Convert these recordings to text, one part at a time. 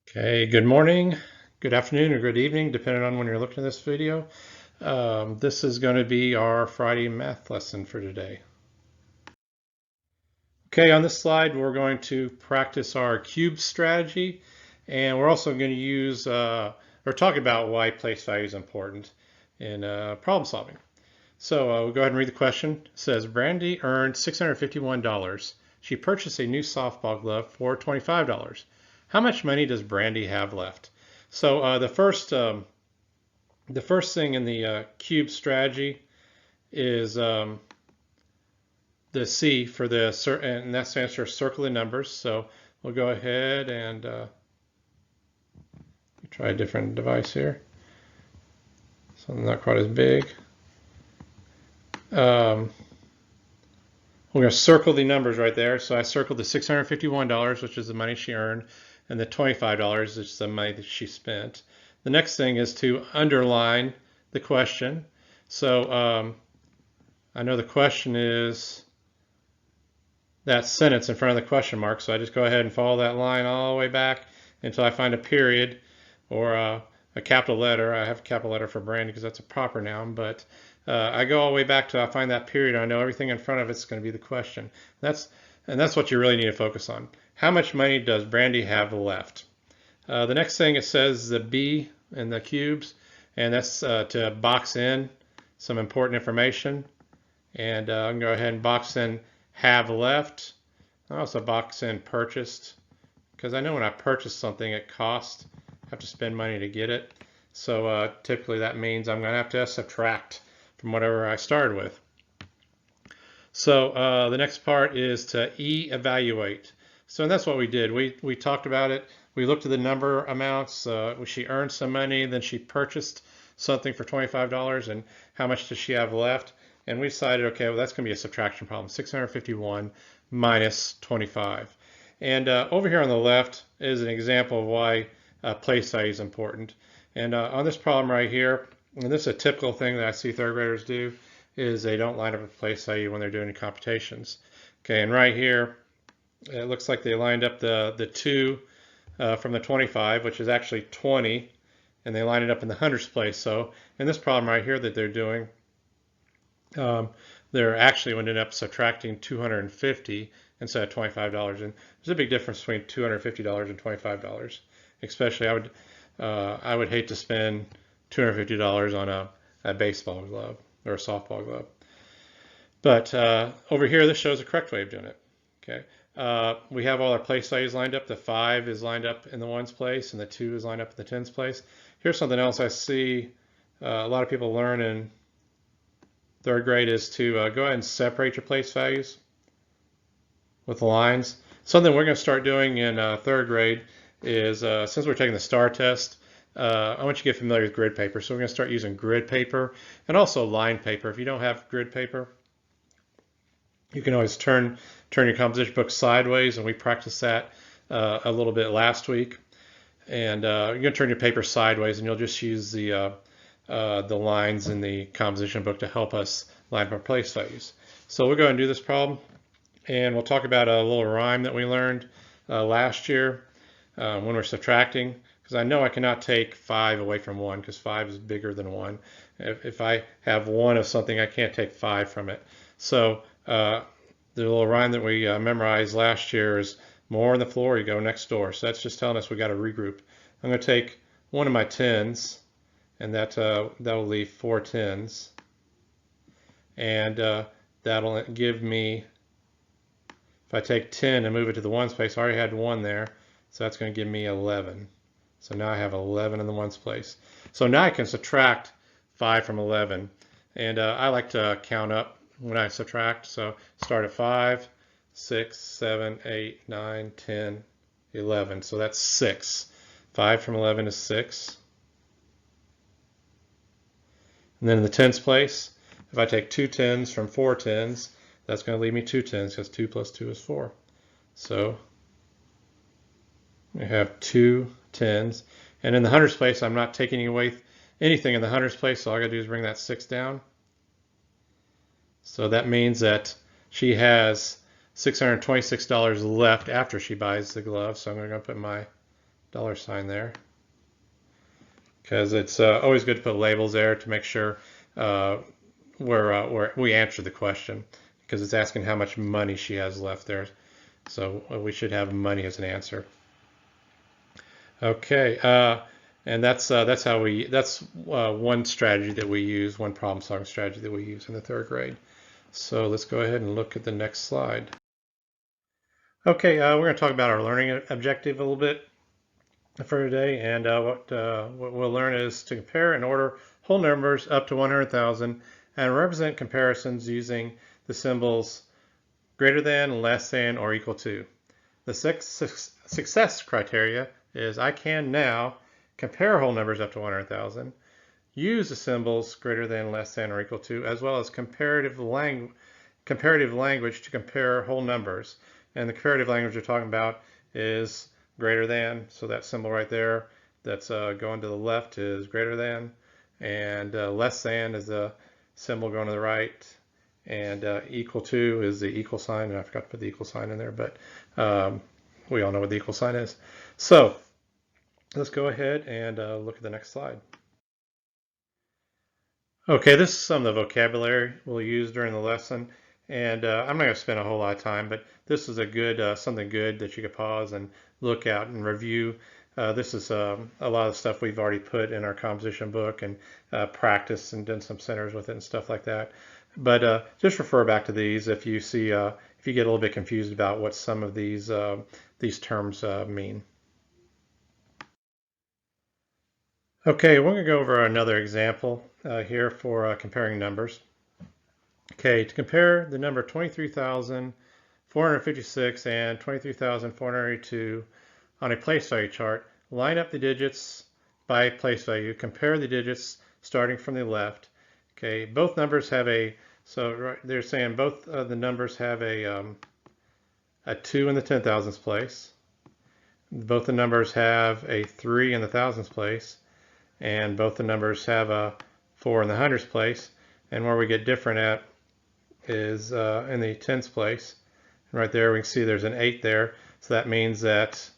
Okay, good morning, good afternoon, or good evening, depending on when you're looking at this video. This is going to be our Friday math lesson for today. Okay, on this slide, we're going to practice our cube strategy, and we're also going to use or talk about why place value is important in problem solving. So we'll go ahead and read the question. It says, Brandy earned $651. She purchased a new softball glove for $25. How much money does Brandy have left? So the first thing in the cube strategy is the C for the, and that stands for circle the numbers. So we'll go ahead and try a different device here. Something not quite as big. We're going to circle the numbers right there. So I circled the $651, which is the money she earned, and the $25, which is the money that she spent. The next thing is to underline the question. So I know the question is that sentence in front of the question mark. So I just go ahead and follow that line all the way back until I find a period or a capital letter. I have a capital letter for Brandy because that's a proper noun, but I go all the way back till I find that period. I know everything in front of it's going to be the question. That's what you really need to focus on. How much money does Brandy have left? The next thing it says the B in the cubes, and that's to box in some important information. And I can go ahead and box in have left. I also box in purchased, because I know when I purchase something it costs. I have to spend money to get it. So typically that means I'm going to have to subtract from whatever I started with. So the next part is to evaluate. So that's what we did. We talked about it. We looked at the number amounts. She earned some money, then she purchased something for $25, and how much does she have left? And we decided, okay, well, that's going to be a subtraction problem. 651 minus 25. And over here on the left is an example of why place value is important. And on this problem right here, and this is a typical thing that I see third graders do, is they don't line up a place value when they're doing computations. Okay, and right here, it looks like they lined up the 2 from the 25, which is actually 20, and they line it up in the hundreds place. So in this problem right here that they're doing, they're actually ended up subtracting 250 instead of $25. And there's a big difference between $250 and $25. Especially I would hate to spend $250 on a baseball glove or a softball glove. But over here, this shows the correct way of doing it. Okay, we have all our place values lined up. The 5 is lined up in the ones place, and the 2 is lined up in the tens place. Here's something else I see a lot of people learn in third grade is to go ahead and separate your place values with lines. Something we're going to start doing in third grade is, since we're taking the STAR test, I want you to get familiar with grid paper. So we're going to start using grid paper and also line paper. If you don't have grid paper, you can always turn your composition book sideways, and we practiced that a little bit last week. And you're going to turn your paper sideways, and you'll just use the lines in the composition book to help us line up our place values. So we'll go and do this problem, and we'll talk about a little rhyme that we learned last year when we're subtracting, because I know I cannot take 5 away from 1 because 5 is bigger than 1. If I have 1 of something, I can't take 5 from it. So the little rhyme that we memorized last year is more on the floor, you go next door. So that's just telling us we got to regroup. I'm going to take one of my tens, and that will leave 4 tens, and that'll give me, if I take 10 and move it to the ones place, I already had 1 there, so that's going to give me 11. So now I have 11 in the ones place. So now I can subtract 5 from 11, and I like to count up when I subtract. So start at 5, 6, 7, 8, 9, 10, 11. So that's 6. 5 from 11 is 6. And then in the tens place, if I take 2 tens from 4 tens, that's going to leave me 2 tens because 2 plus 2 is 4. So we have 2 tens. And in the hundreds place, I'm not taking away anything in the hundreds place, so all I got to do is bring that 6 down. So that means that she has $626 left after she buys the glove. So I'm going to put my $sign there, because it's always good to put labels there to make sure where we answer the question, because it's asking how much money she has left there. So we should have money as an answer. Okay, and that's one strategy that we use, one problem-solving strategy that we use in the 3rd grade. So let's go ahead and look at the next slide. Okay, we're going to talk about our learning objective a little bit for today, and what we'll learn is to compare and order whole numbers up to 100,000 and represent comparisons using the symbols greater than, less than, or equal to. The success criteria is I can now compare whole numbers up to 100,000, use the symbols greater than, less than, or equal to, as well as comparative language to compare whole numbers. And the comparative language we're talking about is greater than, so that symbol right there that's going to the left is greater than, and less than is the symbol going to the right, and equal to is the equal sign, and I forgot to put the equal sign in there, but we all know what the equal sign is. So let's go ahead and look at the next slide. Okay, this is some of the vocabulary we'll use during the lesson, and I'm not going to spend a whole lot of time, but this is a good something good that you could pause and look at and review. This is a lot of stuff we've already put in our composition book and practiced and done some centers with it and stuff like that. But just refer back to these if you see if you get a little bit confused about what some of these terms mean. Okay, we're going to go over another example here for comparing numbers. Okay, to compare the number 23,456 and 23,482 on a place value chart, line up the digits by place value, compare the digits starting from the left. Okay, both numbers have they're saying both the numbers have a 2 in the 10,000ths place. Both the numbers have a 3 in the thousands place, and both the numbers have a 4 in the hundreds place. And where we get different at is in the tens place. And right there we can see there's an 8 there, so that means that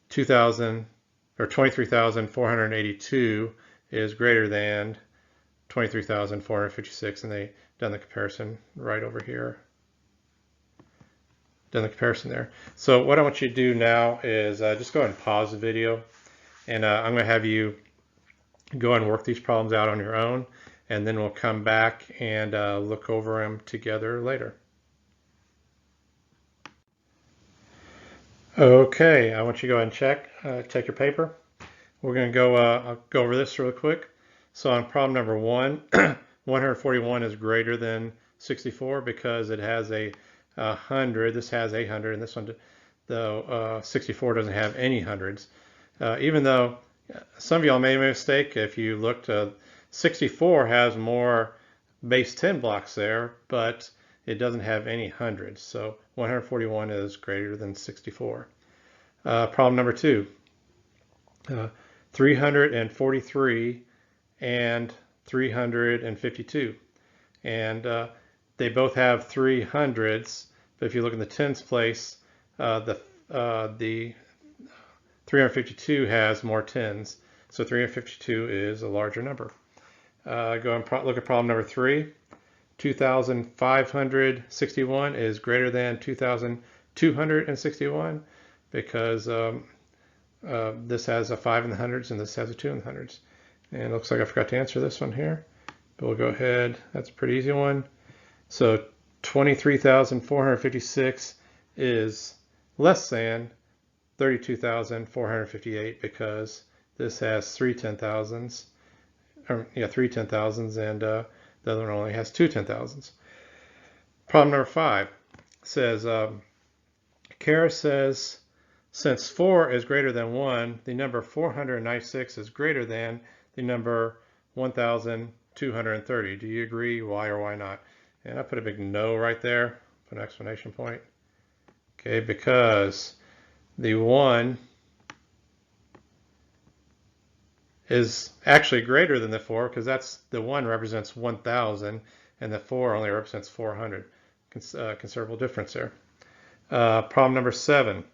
23,482 is greater than 23,456, and they done the comparison right over here. Done the comparison there. So what I want you to do now is just go ahead and pause the video, and I'm going to have you go and work these problems out on your own, and then we'll come back and look over them together later. Okay, I want you to go ahead and take your paper. We're going to I'll go over this real quick. So on problem number 1, 141 is greater than 64 because it has a 100. This has a 100, and this one, the 64 doesn't have any hundreds. Even though some of y'all made a mistake, if you looked, 64 has more base 10 blocks there, but it doesn't have any hundreds. So 141 is greater than 64. Problem number 2, 343 and 352. And they both have 300s, but if you look in the tens place, the 352 has more tens, so 352 is a larger number. Go and look at problem number 3. 2,561 is greater than 2,261 because this has a 5 in the hundreds and this has a 2 in the hundreds. And it looks like I forgot to answer this one here, but we'll go ahead. That's a pretty easy one. So 23,456 is less than 32,458 because this has 3 10,000s, and the other one only has 2 10,000s. Problem number 5 says, Kara says, since 4 is greater than 1, the number 496 is greater than the number 1,230. Do you agree? Why or why not? And I put a big no right there, put an exclamation point. Okay, because the 1 is actually greater than the 4 because the 1 represents 1,000 and the 4 only represents 400. Considerable difference there. Problem number 7.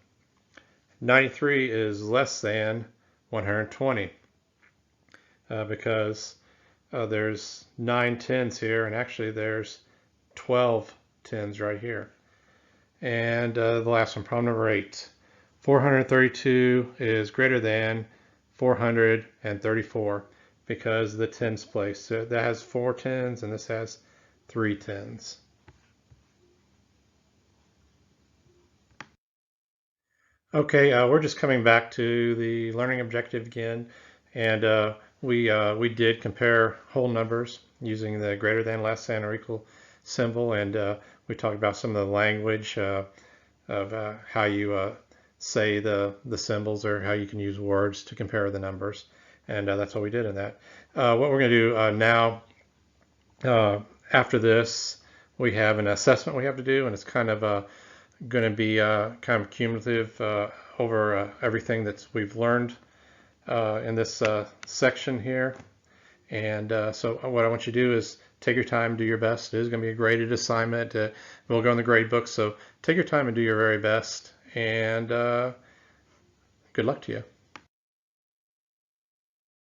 93 is less than 120 because there's 9 tens here, and actually there's 12 tens right here. And the last one, problem number 8. 432 is greater than 434 because the tens place. So that has 4 tens and this has 3 tens. Okay, we're just coming back to the learning objective again, and we did compare whole numbers using the greater than, less than, or equal symbol, and we talked about some of the language of how you say the symbols, or how you can use words to compare the numbers, and that's what we did in that. What we're going to do now, after this, we have an assessment we have to do, and it's kind of going to be kind of cumulative over everything that we've learned in this section here. And so what I want you to do is take your time, do your best. It is going to be a graded assignment. We'll go in the grade book, so take your time and do your very best. And good luck to you.